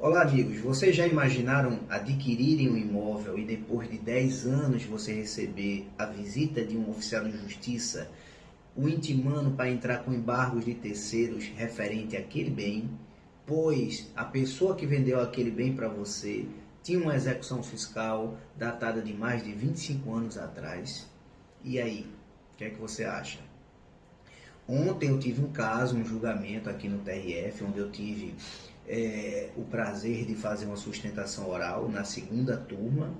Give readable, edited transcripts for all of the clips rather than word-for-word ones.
Olá, amigos. Vocês já imaginaram adquirirem um imóvel e depois de 10 anos você receber a visita de um oficial de justiça, o intimando para entrar com embargos de terceiros referente àquele bem, pois a pessoa que vendeu aquele bem para você tinha uma execução fiscal datada de mais de 25 anos atrás? E aí, o que é que você acha? Ontem eu tive um caso, um julgamento aqui no TRF, onde eu tive o prazer de fazer uma sustentação oral na segunda turma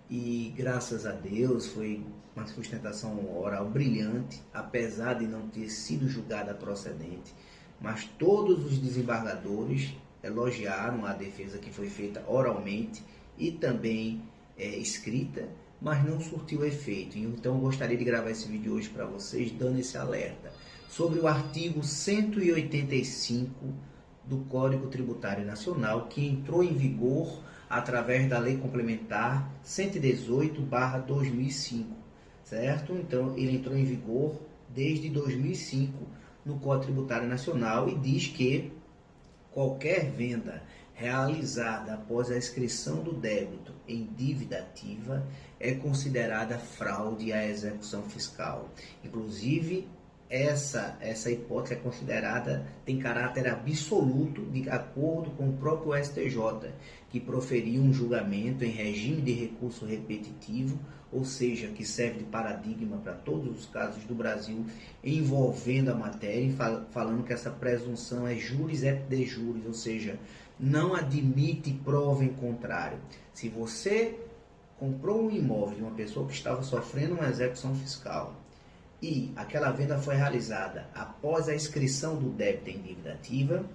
e graças a Deus foi uma sustentação oral brilhante, apesar de não ter sido julgada procedente, mas todos os desembargadores elogiaram a defesa que foi feita oralmente e também escrita, mas não surtiu efeito. Então eu gostaria de gravar esse vídeo hoje para vocês, dando esse alerta sobre o artigo 185 do Código Tributário Nacional, que entrou em vigor através da Lei Complementar 118/2005, certo? Então ele entrou em vigor desde 2005 no Código Tributário Nacional e diz que qualquer venda realizada após a inscrição do débito em dívida ativa é considerada fraude à execução fiscal. Inclusive, essa hipótese é considerada, tem caráter absoluto, de acordo com o próprio STJ, que proferiu um julgamento em regime de recurso repetitivo, ou seja, que serve de paradigma para todos os casos do Brasil envolvendo a matéria, falando que essa presunção é juris et de juris, ou seja, não admite prova em contrário. Se você comprou um imóvel de uma pessoa que estava sofrendo uma execução fiscal, e aquela venda foi realizada após a inscrição do débito em dívida ativa,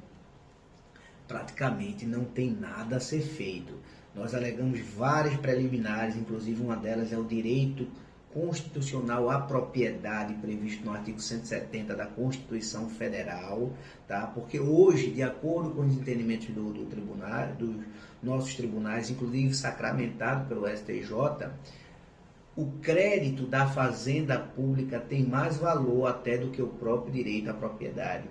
praticamente não tem nada a ser feito. Nós alegamos várias preliminares, inclusive uma delas é o direito constitucional à propriedade previsto no artigo 170 da Constituição Federal, tá? Porque hoje, de acordo com os entendimentos do tribunal, dos nossos tribunais, inclusive sacramentado pelo STJ, o crédito da fazenda pública tem mais valor até do que o próprio direito à propriedade.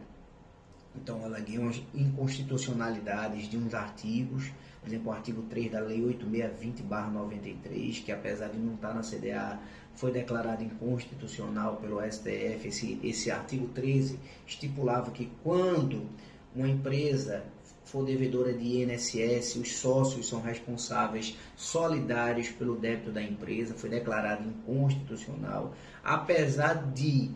Então, ela ganha umas inconstitucionalidades de uns artigos, por exemplo, o artigo 3 da Lei 8620/93, que apesar de não estar na CDA, foi declarado inconstitucional pelo STF. Esse artigo 13 estipulava que quando uma empresa for devedora de INSS, os sócios são responsáveis solidários pelo débito da empresa, foi declarado inconstitucional, apesar de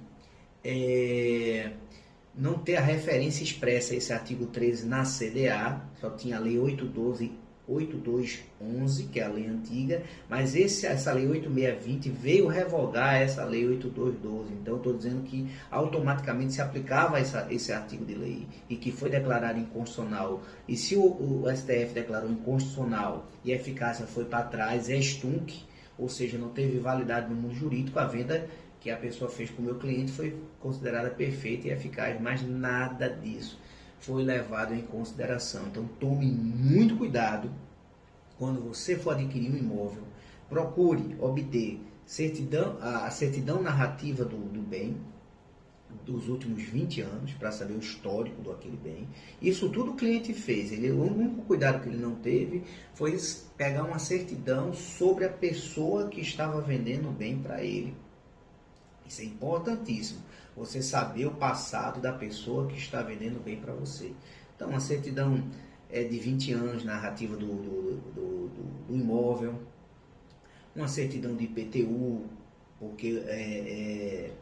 não ter a referência expressa a esse artigo 13 na CDA, só tinha a Lei 8211, que é a lei antiga, mas essa Lei 8620 veio revogar essa Lei 8212. Então, estou dizendo que automaticamente se aplicava esse artigo de lei e que foi declarado inconstitucional. E se o STF declarou inconstitucional e a eficácia foi para trás, é extunc, ou seja, não teve validade no mundo jurídico, a venda que a pessoa fez com o meu cliente foi considerada perfeita e eficaz, mas nada disso foi levado em consideração. Então tome muito cuidado quando você for adquirir um imóvel. Procure obter a certidão narrativa do bem dos últimos 20 anos para saber o histórico daquele bem. Isso tudo o cliente fez. O único cuidado que ele não teve foi pegar uma certidão sobre a pessoa que estava vendendo o bem para ele. Isso é importantíssimo, você saber o passado da pessoa que está vendendo bem para você. Então, uma certidão de 20 anos narrativa do imóvel, uma certidão de IPTU, porque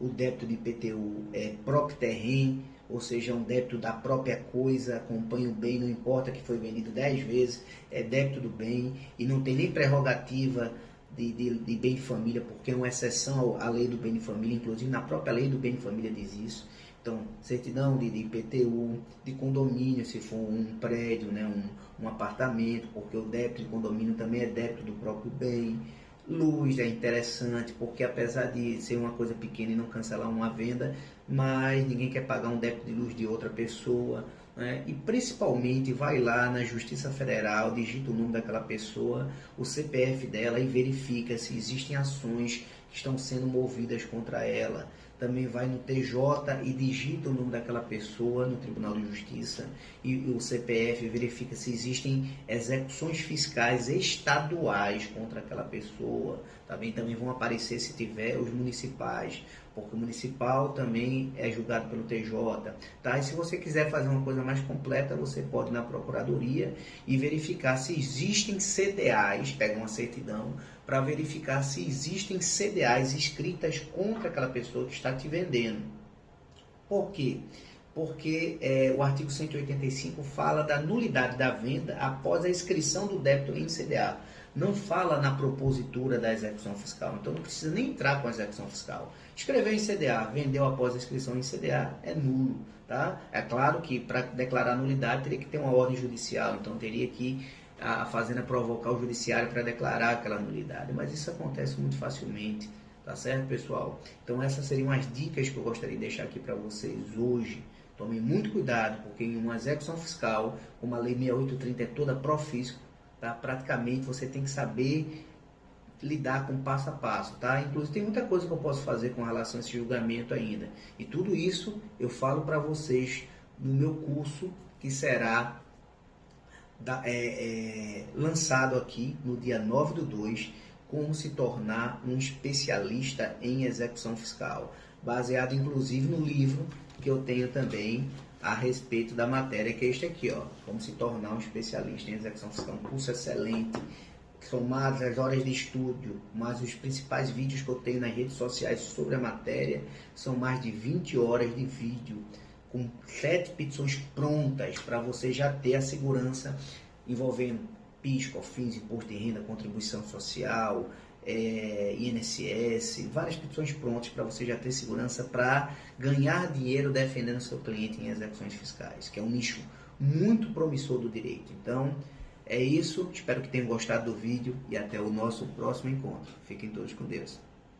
o débito de IPTU é próprio terreno, ou seja, um débito da própria coisa, acompanha o bem, não importa que foi vendido 10 vezes, é débito do bem e não tem nem prerrogativa de bem de família, porque é uma exceção à lei do bem de família, inclusive na própria lei do bem de família diz isso. Então, certidão de IPTU, de condomínio, se for um prédio, né, um apartamento, porque o débito de condomínio também é débito do próprio bem. Luz é interessante, porque apesar de ser uma coisa pequena e não cancelar uma venda, mas ninguém quer pagar um débito de luz de outra pessoa, né? E principalmente vai lá na Justiça Federal, digita o nome daquela pessoa, o CPF dela e verifica se existem ações que estão sendo movidas contra ela. também vai no TJ e digita o nome daquela pessoa no Tribunal de Justiça e o CPF verifica se existem execuções fiscais estaduais contra aquela pessoa. Também vão aparecer, se tiver, os municipais, porque o municipal também é julgado pelo TJ. Tá? E se você quiser fazer uma coisa mais completa, você pode ir na Procuradoria e verificar se existem CDAs, pega uma certidão, para verificar se existem CDAs escritas contra aquela pessoa que está te vendendo. Por quê? Porque o artigo 185 fala da nulidade da venda após a inscrição do débito em CDA. Não fala na propositura da execução fiscal, então não precisa nem entrar com a execução fiscal. Escreveu em CDA, vendeu após a inscrição em CDA, é nulo. Tá? É claro que para declarar nulidade teria que ter uma ordem judicial, então teria que a fazenda provocar o judiciário para declarar aquela nulidade, mas isso acontece muito facilmente, tá certo, pessoal? Então essas seriam as dicas que eu gostaria de deixar aqui para vocês hoje. Tomem muito cuidado, porque em uma execução fiscal, como a Lei 6830 é toda profísco, tá? Praticamente você tem que saber lidar com passo a passo, tá? Inclusive tem muita coisa que eu posso fazer com relação a esse julgamento ainda, e tudo isso eu falo para vocês no meu curso, que será lançado aqui no dia 9/2, como se tornar um especialista em execução fiscal, baseado inclusive no livro que eu tenho também a respeito da matéria, que é este aqui, ó, como se tornar um especialista em execução fiscal, um curso excelente, somadas as horas de estudo, mas os principais vídeos que eu tenho nas redes sociais sobre a matéria, são mais de 20 horas de vídeo, com 7 petições prontas para você já ter a segurança envolvendo PIS, COFINS, Imposto de Renda, Contribuição Social, INSS, várias petições prontas para você já ter segurança para ganhar dinheiro defendendo seu cliente em execuções fiscais, que é um nicho muito promissor do direito. Então, é isso. Espero que tenham gostado do vídeo e até o nosso próximo encontro. Fiquem todos com Deus.